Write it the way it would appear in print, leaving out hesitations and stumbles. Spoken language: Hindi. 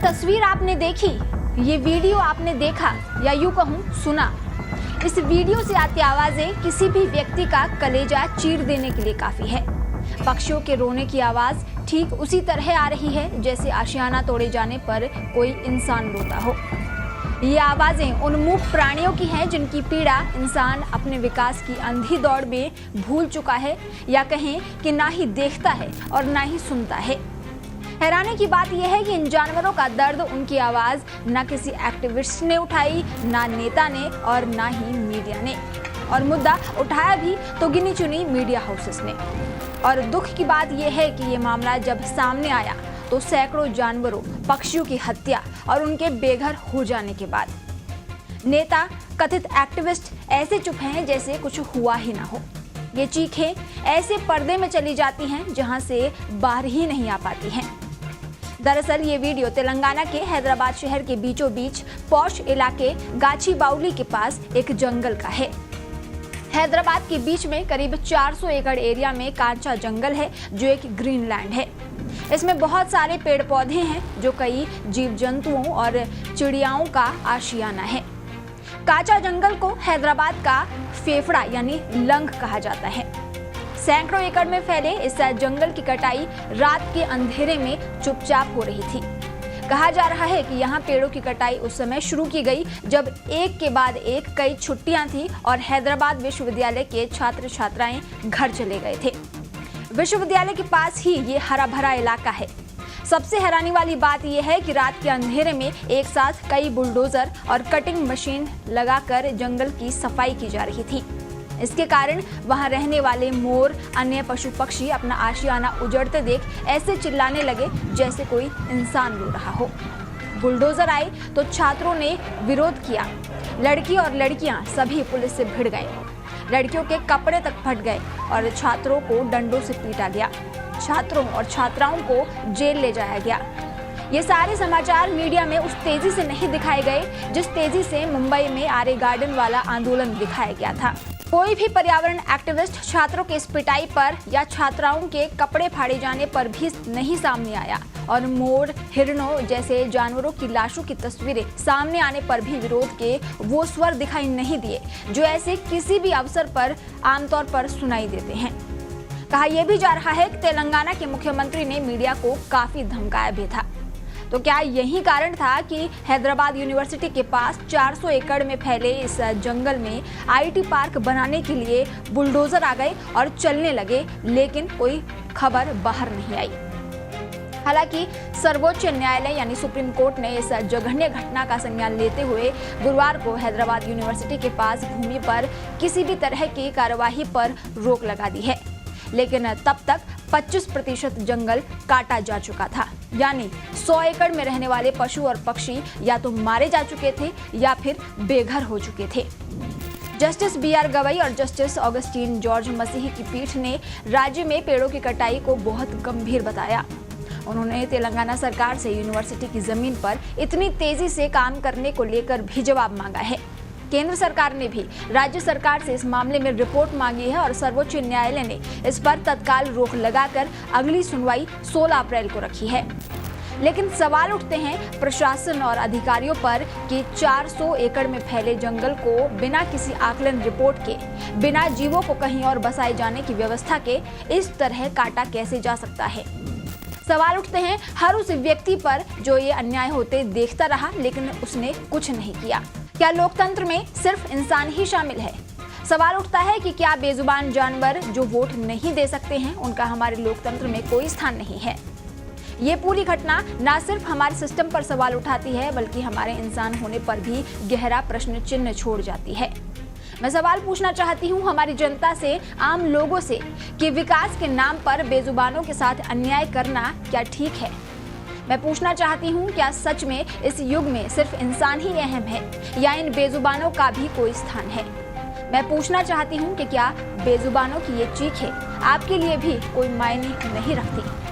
तस्वीर आपने देखी, ये वीडियो आपने देखा या यूं कहूं सुना, इस वीडियो से आती आवाजें किसी भी व्यक्ति का कलेजा चीर देने के लिए काफी है। पक्षियों के रोने की आवाज ठीक उसी तरह आ रही है जैसे आशियाना तोड़े जाने पर कोई इंसान रोता हो। ये आवाजें उन मूक प्राणियों की हैं जिनकी पीड़ा इंसान अपने विकास की अंधी दौड़ में भूल चुका है, या कहें कि ना ही देखता है और ना ही सुनता है। हैरानी की बात यह है कि इन जानवरों का दर्द, उनकी आवाज ना किसी एक्टिविस्ट ने उठाई, ना नेता ने और ना ही मीडिया ने, और मुद्दा उठाया भी तो गिनी चुनी मीडिया हाउसेस ने। और दुख की बात यह है कि ये मामला जब सामने आया तो सैकड़ों जानवरों, पक्षियों की हत्या और उनके बेघर हो जाने के बाद नेता, कथित एक्टिविस्ट ऐसे चुप हैं जैसे कुछ हुआ ही ना हो। ये चीखें ऐसे पर्दे में चली जाती हैं जहां से बाहर ही नहीं आ पाती हैं। दरअसल ये वीडियो तेलंगाना के हैदराबाद शहर के बीचों बीच पॉश इलाके गाचीबाउली के पास एक जंगल का है। हैदराबाद के बीच में करीब 400 एकड़ एरिया में कांचा जंगल है जो एक ग्रीन लैंड है। इसमें बहुत सारे पेड़ पौधे हैं जो कई जीव जंतुओं और चिड़ियाओं का आशियाना है। कांचा जंगल को हैदराबाद का फेफड़ा यानी लंग कहा जाता है। सैकड़ों एकड़ में फैले इस जंगल की कटाई रात के अंधेरे में चुपचाप हो रही थी। कहा जा रहा है कि यहाँ पेड़ों की कटाई उस समय शुरू की गई जब एक के बाद एक कई छुट्टियां थी और हैदराबाद विश्वविद्यालय के छात्र छात्राएं घर चले गए थे। विश्वविद्यालय के पास ही ये हरा भरा इलाका है। सबसे हैरानी वाली बात यह है कि रात के अंधेरे में एक साथ कई बुलडोजर और कटिंग मशीन लगाकर जंगल की सफाई की जा रही थी। इसके कारण वहां रहने वाले मोर, अन्य पशु पक्षी अपना आशियाना उजड़ते देख ऐसे चिल्लाने लगे जैसे कोई इंसान रो रहा हो। बुलडोजर आए तो छात्रों ने विरोध किया। लड़की और लड़कियां सभी पुलिस से भिड़ गए। लड़कियों के कपड़े तक फट गए और छात्रों को डंडों से पीटा गया। छात्रों और छात्राओं को जेल ले जाया गया। ये सारे समाचार मीडिया में उस तेजी से नहीं दिखाए गए जिस तेजी से मुंबई में आर्य गार्डन वाला आंदोलन दिखाया गया था। कोई भी पर्यावरण एक्टिविस्ट छात्रों के इस पिटाई पर या छात्राओं के कपड़े फाड़े जाने पर भी नहीं सामने आया, और मोर, हिरणों जैसे जानवरों की लाशों की तस्वीरें सामने आने पर भी विरोध के वो स्वर दिखाई नहीं दिए जो ऐसे किसी भी अवसर पर आमतौर पर सुनाई देते हैं। कहा यह भी जा रहा है कि तेलंगाना के मुख्यमंत्री ने मीडिया को काफी धमकाया भी था। तो क्या यही कारण था कि हैदराबाद यूनिवर्सिटी के पास 400 एकड़ में फैले इस जंगल में आईटी पार्क बनाने के लिए बुलडोजर आ गए और चलने लगे, लेकिन कोई खबर बाहर नहीं आई। हालांकि सर्वोच्च न्यायालय यानी सुप्रीम कोर्ट ने इस जघन्य घटना का संज्ञान लेते हुए गुरुवार को हैदराबाद यूनिवर्सिटी के पास भूमि पर किसी भी तरह की कार्यवाही पर रोक लगा दी है, लेकिन तब तक 25% जंगल काटा जा चुका था, यानी 100 एकड़ में रहने वाले पशु और पक्षी या तो मारे जा चुके थे या फिर बेघर हो चुके थे। जस्टिस BR गवई और जस्टिस ऑगस्टीन जॉर्ज मसीह की पीठ ने राज्य में पेड़ों की कटाई को बहुत गंभीर बताया। उन्होंने तेलंगाना सरकार से यूनिवर्सिटी की जमीन पर इतनी तेजी से काम करने को लेकर भी जवाब मांगा है। केंद्र सरकार ने भी राज्य सरकार से इस मामले में रिपोर्ट मांगी है और सर्वोच्च न्यायालय ने इस पर तत्काल रोक लगाकर अगली सुनवाई 16 अप्रैल को रखी है। लेकिन सवाल उठते हैं प्रशासन और अधिकारियों पर कि 400 एकड़ में फैले जंगल को बिना किसी आकलन रिपोर्ट के, बिना जीवों को कहीं और बसाए जाने की व्यवस्था के इस तरह काटा कैसे जा सकता है। सवाल उठते हैं हर उस व्यक्ति पर जो ये अन्याय होते देखता रहा लेकिन उसने कुछ नहीं किया। क्या लोकतंत्र में सिर्फ इंसान ही शामिल है? सवाल उठता है कि क्या बेजुबान जानवर जो वोट नहीं दे सकते हैं उनका हमारे लोकतंत्र में कोई स्थान नहीं है? ये पूरी घटना न सिर्फ हमारे सिस्टम पर सवाल उठाती है बल्कि हमारे इंसान होने पर भी गहरा प्रश्न चिन्ह छोड़ जाती है। मैं सवाल पूछना चाहती हूँ हमारी जनता से, आम लोगों से, कि विकास के नाम पर बेजुबानों के साथ अन्याय करना क्या ठीक है? मैं पूछना चाहती हूँ क्या सच में इस युग में सिर्फ इंसान ही अहम है या इन बेजुबानों का भी कोई स्थान है? मैं पूछना चाहती हूँ कि क्या बेजुबानों की ये चीखें आपके लिए भी कोई मायने नहीं रखती?